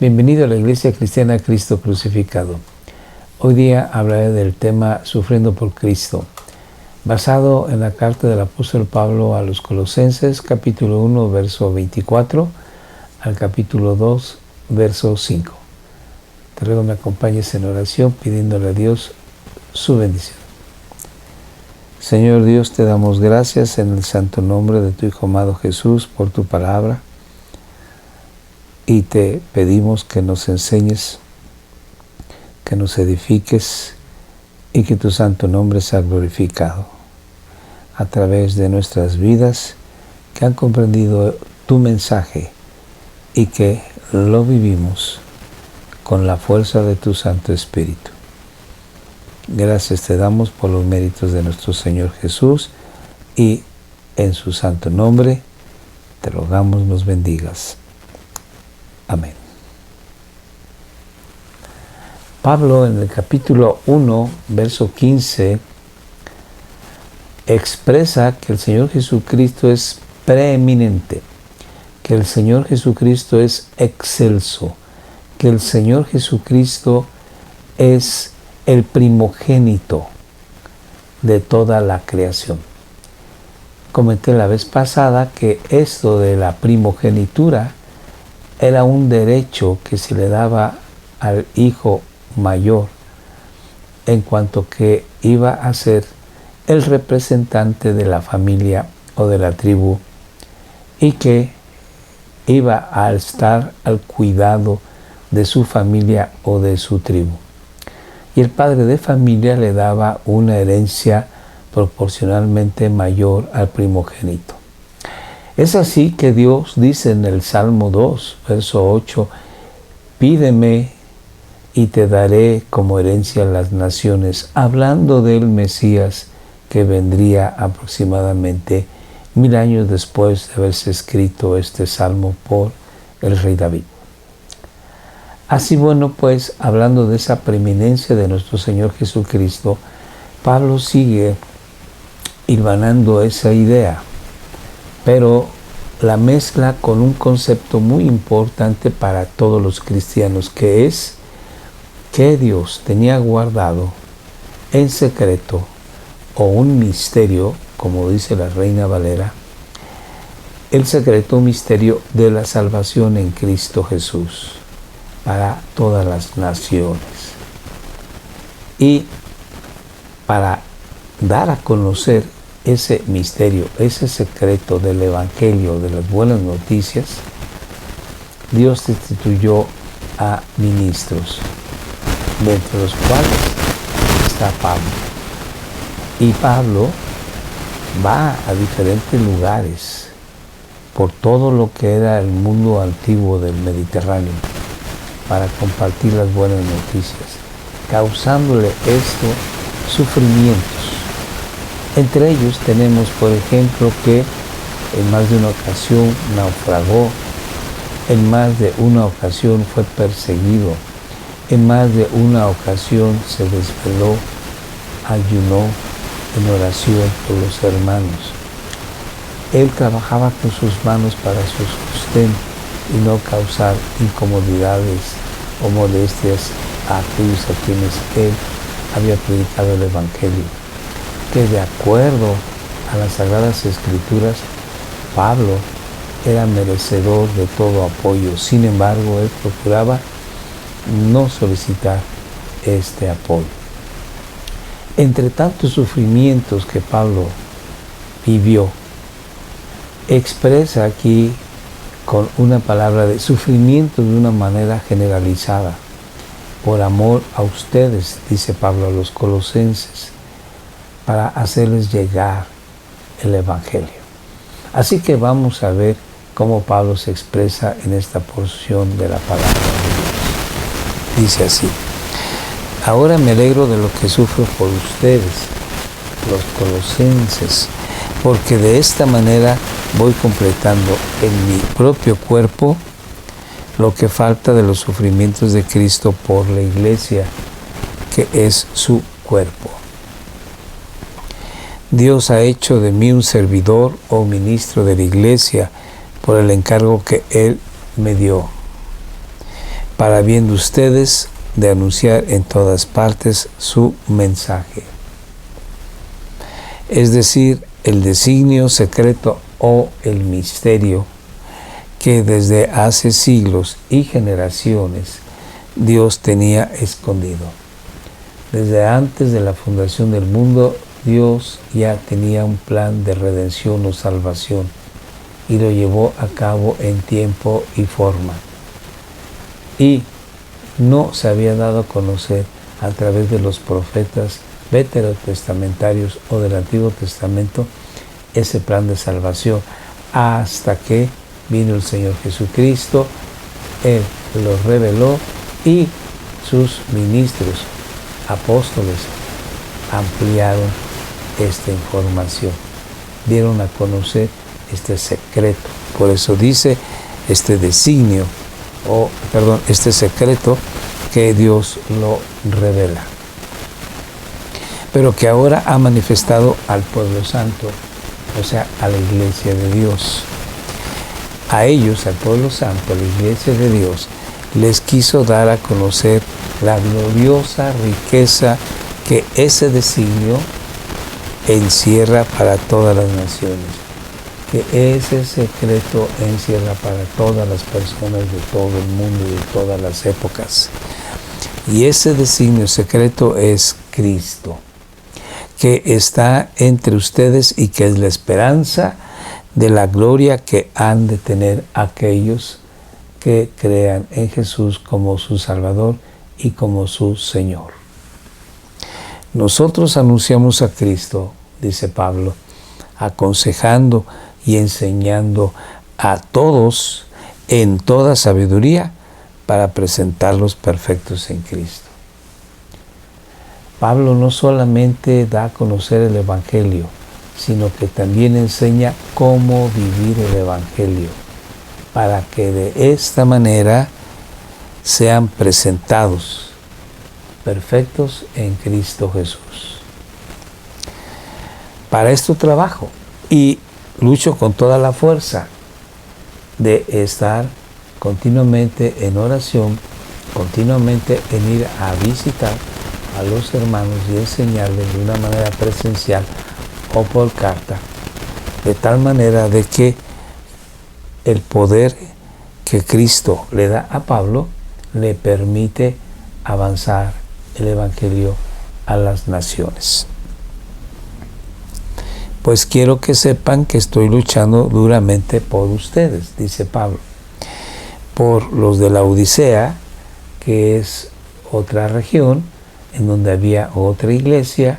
Bienvenido a la Iglesia Cristiana Cristo Crucificado. Hoy día hablaré del tema Sufriendo por Cristo, basado en la carta del apóstol Pablo a los Colosenses, capítulo 1, verso 24, al capítulo 2, verso 5. Te ruego me acompañes en oración pidiéndole a Dios su bendición. Señor Dios, te damos gracias en el santo nombre de tu Hijo amado Jesús por tu palabra y te pedimos que nos enseñes, que nos edifiques y que tu santo nombre sea glorificado a través de nuestras vidas que han comprendido tu mensaje y que lo vivimos con la fuerza de tu Santo Espíritu. Gracias te damos por los méritos de nuestro Señor Jesús y en su santo nombre te rogamos nos bendigas. Amén. Pablo en el capítulo 1, verso 15, expresa que el Señor Jesucristo es preeminente, que el Señor Jesucristo es excelso, que el Señor Jesucristo es el primogénito de toda la creación. Comenté la vez pasada que esto de la primogenitura era un derecho que se le daba al hijo mayor en cuanto que iba a ser el representante de la familia o de la tribu y que iba a estar al cuidado de su familia o de su tribu. Y el padre de familia le daba una herencia proporcionalmente mayor al primogénito. Es así que Dios dice en el Salmo 2, verso 8, pídeme y te daré como herencia las naciones, hablando del Mesías que vendría aproximadamente 1000 años después de haberse escrito este salmo por el rey David. Así bueno, pues, hablando de esa preeminencia de nuestro Señor Jesucristo, Pablo sigue hilvanando esa idea, pero la mezcla con un concepto muy importante para todos los cristianos, que es que Dios tenía guardado en secreto o un misterio, como dice la Reina Valera, el secreto misterio de la salvación en Cristo Jesús para todas las naciones. Y para dar a conocer ese misterio, ese secreto del Evangelio, de las buenas noticias, Dios instituyó a ministros, entre los cuales está Pablo. Y Pablo va a diferentes lugares por todo lo que era el mundo antiguo del Mediterráneo para compartir las buenas noticias, causándole esto sufrimientos. Entre ellos tenemos, por ejemplo, que en más de una ocasión naufragó, en más de una ocasión fue perseguido, en más de una ocasión se desveló, ayunó en oración por los hermanos. Él trabajaba con sus manos para su sustento y no causar incomodidades o molestias a aquellos a quienes él había predicado el Evangelio. Que de acuerdo a las Sagradas Escrituras, Pablo era merecedor de todo apoyo. Sin embargo, él procuraba no solicitar este apoyo. Entre tantos sufrimientos que Pablo vivió, expresa aquí con una palabra de sufrimiento de una manera generalizada. Por amor a ustedes, dice Pablo a los colosenses, para hacerles llegar el Evangelio. Así que vamos a ver cómo Pablo se expresa en esta porción de la palabra de Dios. Dice así: ahora me alegro de lo que sufro por ustedes, los colosenses, porque de esta manera voy completando en mi propio cuerpo lo que falta de los sufrimientos de Cristo por la iglesia, que es su cuerpo. Dios ha hecho de mí un servidor o ministro de la iglesia por el encargo que Él me dio. para bien de ustedes de anunciar en todas partes su mensaje. Es decir, el designio secreto o el misterio que desde hace siglos y generaciones Dios tenía escondido. Desde antes de la fundación del mundo, Dios ya tenía un plan de redención o salvación y lo llevó a cabo en tiempo y forma. Y no se había dado a conocer a través de los profetas veterotestamentarios o del Antiguo Testamento ese plan de salvación hasta que vino el Señor Jesucristo. Él lo reveló y sus ministros, apóstoles, ampliaron esta información, dieron a conocer este secreto. Por eso dice este designio, este secreto que Dios lo revela, pero que ahora ha manifestado al pueblo santo, o sea, a la iglesia de Dios. A ellos, al pueblo santo, a la iglesia de Dios, les quiso dar a conocer la gloriosa riqueza que ese designio encierra para todas las naciones, que ese secreto encierra para todas las personas de todo el mundo y de todas las épocas. Y ese designio secreto es Cristo, que está entre ustedes y que es la esperanza de la gloria que han de tener aquellos que crean en Jesús como su Salvador y como su Señor. Nosotros anunciamos a Cristo, dice Pablo, aconsejando y enseñando a todos en toda sabiduría para presentarlos perfectos en Cristo. Pablo no solamente da a conocer el Evangelio, sino que también enseña cómo vivir el Evangelio, para que de esta manera sean presentados perfectos en Cristo Jesús. Para esto trabajo y lucho con toda la fuerza de estar continuamente en oración, continuamente en ir a visitar a los hermanos y enseñarles de una manera presencial o por carta, de tal manera de que el poder que Cristo le da a Pablo le permite avanzar el Evangelio a las naciones. Pues quiero que sepan que estoy luchando duramente por ustedes, dice Pablo, por los de la Odisea, que es otra región en donde había otra iglesia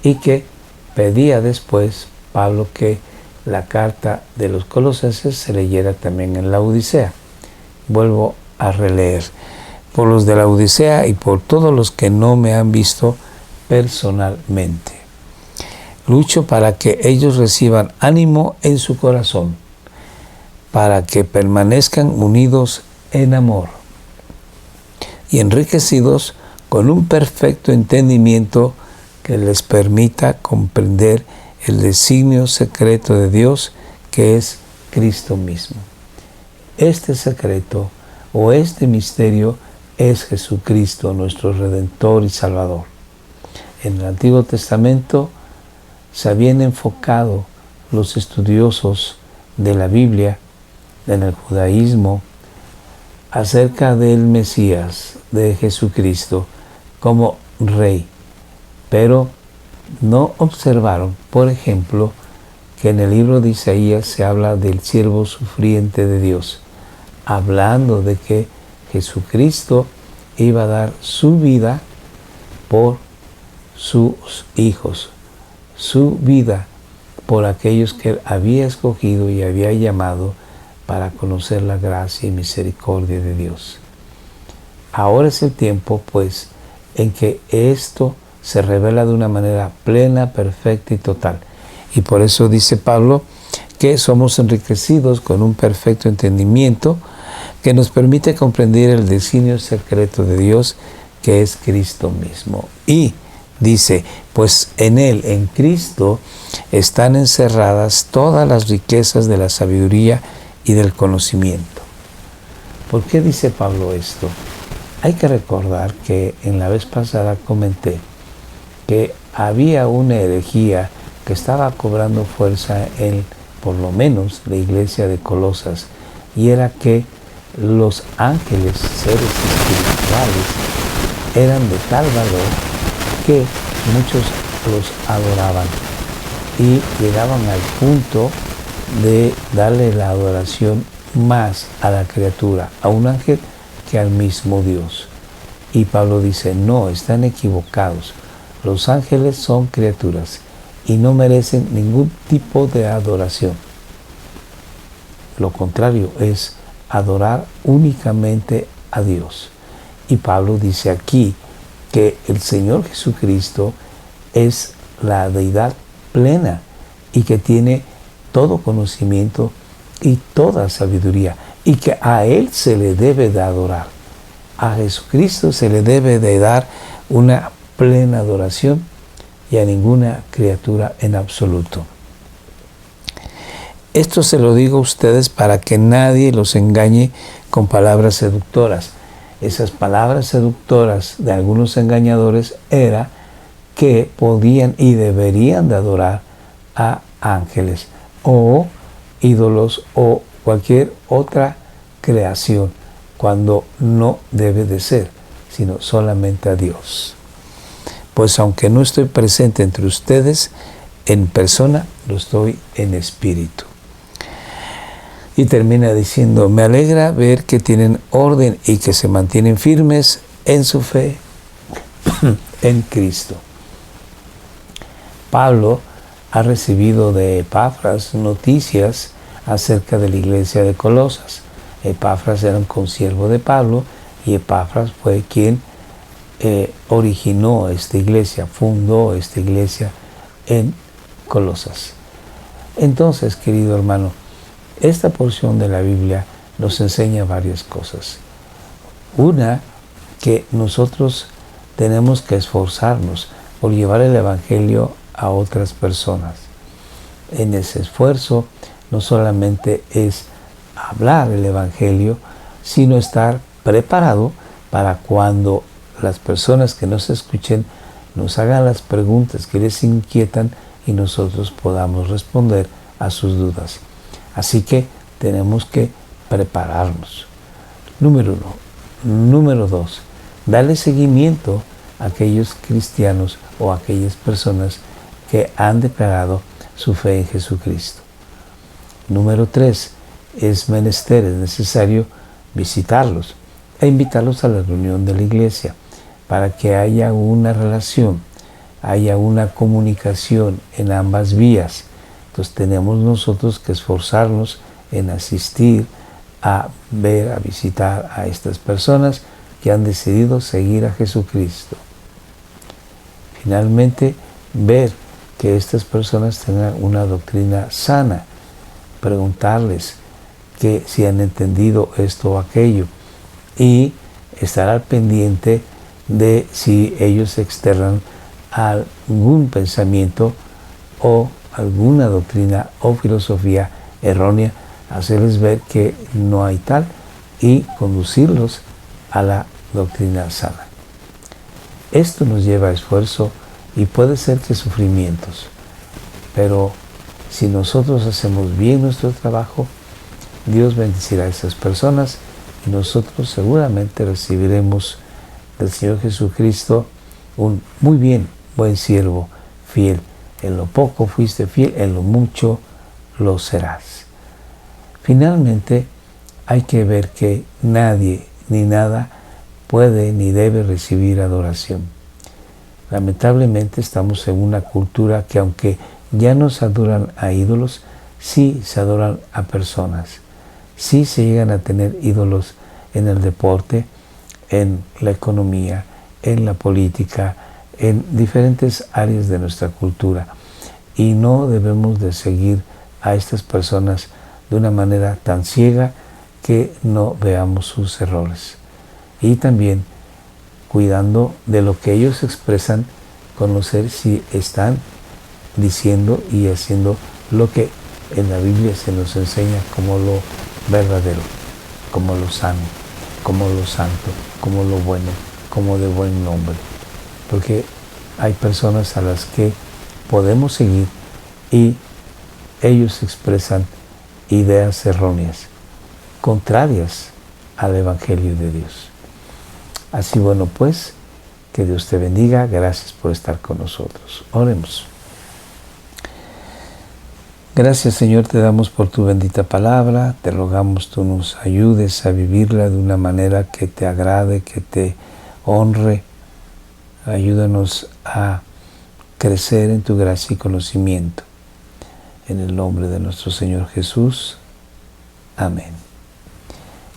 y que pedía después Pablo que la carta de los Colosenses se leyera también en la Odisea. Vuelvo a releer: por los de la Odisea y por todos los que no me han visto personalmente. Lucho para que ellos reciban ánimo en su corazón, para que permanezcan unidos en amor y enriquecidos con un perfecto entendimiento que les permita comprender el designio secreto de Dios, que es Cristo mismo. Este secreto o este misterio es Jesucristo, nuestro Redentor y Salvador. En el Antiguo Testamento se habían enfocado los estudiosos de la Biblia, en el judaísmo, acerca del Mesías, de Jesucristo, como Rey, pero no observaron, por ejemplo, que en el libro de Isaías se habla del siervo sufriente de Dios, hablando de que Jesucristo iba a dar su vida por sus hijos, su vida por aquellos que él había escogido y había llamado para conocer la gracia y misericordia de Dios. Ahora es el tiempo, pues, en que esto se revela de una manera plena, perfecta y total. Y por eso dice Pablo que somos enriquecidos con un perfecto entendimiento que nos permite comprender el designio secreto de Dios, que es Cristo mismo. Y dice, pues en Él, en Cristo, están encerradas todas las riquezas de la sabiduría y del conocimiento. ¿Por qué dice Pablo esto? Hay que recordar que en la vez pasada comenté que había una herejía que estaba cobrando fuerza en, por lo menos, la iglesia de Colosas, y era que los ángeles, seres espirituales, eran de tal valor que muchos los adoraban y llegaban al punto de darle la adoración más a la criatura, a un ángel, que al mismo Dios. Y Pablo dice, no, están equivocados. Los ángeles son criaturas y no merecen ningún tipo de adoración. Lo contrario es adorar únicamente a Dios. Y Pablo dice aquí que el Señor Jesucristo es la deidad plena y que tiene todo conocimiento y toda sabiduría, y que a Él se le debe de adorar. A Jesucristo se le debe de dar una plena adoración y a ninguna criatura en absoluto. Esto se lo digo a ustedes para que nadie los engañe con palabras seductoras. Esas palabras seductoras de algunos engañadores era que podían y deberían de adorar a ángeles o ídolos o cualquier otra creación, cuando no debe de ser, sino solamente a Dios. Pues aunque no estoy presente entre ustedes en persona, lo estoy en espíritu. Y termina diciendo, me alegra ver que tienen orden y que se mantienen firmes en su fe en Cristo. Pablo ha recibido de Epafras noticias acerca de la iglesia de Colosas. Epafras era un consiervo de Pablo y Epafras fue quien originó esta iglesia, fundó esta iglesia en Colosas. Entonces, querido hermano, esta porción de la Biblia nos enseña varias cosas. Una, que nosotros tenemos que esforzarnos por llevar el Evangelio a otras personas. En ese esfuerzo no solamente es hablar el Evangelio, sino estar preparado para cuando las personas que nos escuchen nos hagan las preguntas que les inquietan y nosotros podamos responder a sus dudas. Así que tenemos que prepararnos. Número 1. Número 2. Darle seguimiento a aquellos cristianos o a aquellas personas que han declarado su fe en Jesucristo. Número 3. Es necesario visitarlos e invitarlos a la reunión de la iglesia para que haya una relación, haya una comunicación en ambas vías. Entonces tenemos nosotros que esforzarnos en asistir a ver, a visitar a estas personas que han decidido seguir a Jesucristo. Finalmente, ver que estas personas tengan una doctrina sana, preguntarles que si han entendido esto o aquello y estar al pendiente de si ellos externan algún pensamiento o alguna doctrina o filosofía errónea, hacerles ver que no hay tal y conducirlos a la doctrina sana. Esto nos lleva a esfuerzo y puede ser que sufrimientos, pero si nosotros hacemos bien nuestro trabajo, Dios bendecirá a esas personas y nosotros seguramente recibiremos del Señor Jesucristo un muy bien, buen siervo, fiel. En lo poco fuiste fiel, en lo mucho lo serás. Finalmente, hay que ver que nadie ni nada puede ni debe recibir adoración. Lamentablemente estamos en una cultura que, aunque ya no se adoran a ídolos, sí se adoran a personas. Sí se llegan a tener ídolos en el deporte, en la economía, en la política, en diferentes áreas de nuestra cultura. Y no debemos de seguir a estas personas de una manera tan ciega que no veamos sus errores. Y también, cuidando de lo que ellos expresan, conocer si están diciendo y haciendo lo que en la Biblia se nos enseña como lo verdadero, como lo sano. como lo santo, como lo bueno, como de buen nombre. Porque hay personas a las que podemos seguir y ellos expresan ideas erróneas, contrarias al Evangelio de Dios. Así bueno, pues, que Dios te bendiga. Gracias por estar con nosotros. Oremos. Gracias, Señor, te damos por tu bendita palabra. Te rogamos tú nos ayudes a vivirla de una manera que te agrade, que te honre. Ayúdanos a crecer en tu gracia y conocimiento. En el nombre de nuestro Señor Jesús. Amén.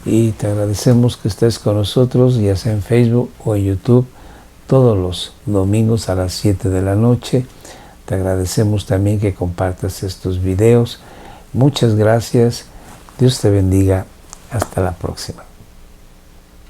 Y te agradecemos que estés con nosotros, ya sea en Facebook o en YouTube, todos los domingos a las 7 de la noche. Te agradecemos también que compartas estos videos. Muchas gracias. Dios te bendiga. Hasta la próxima.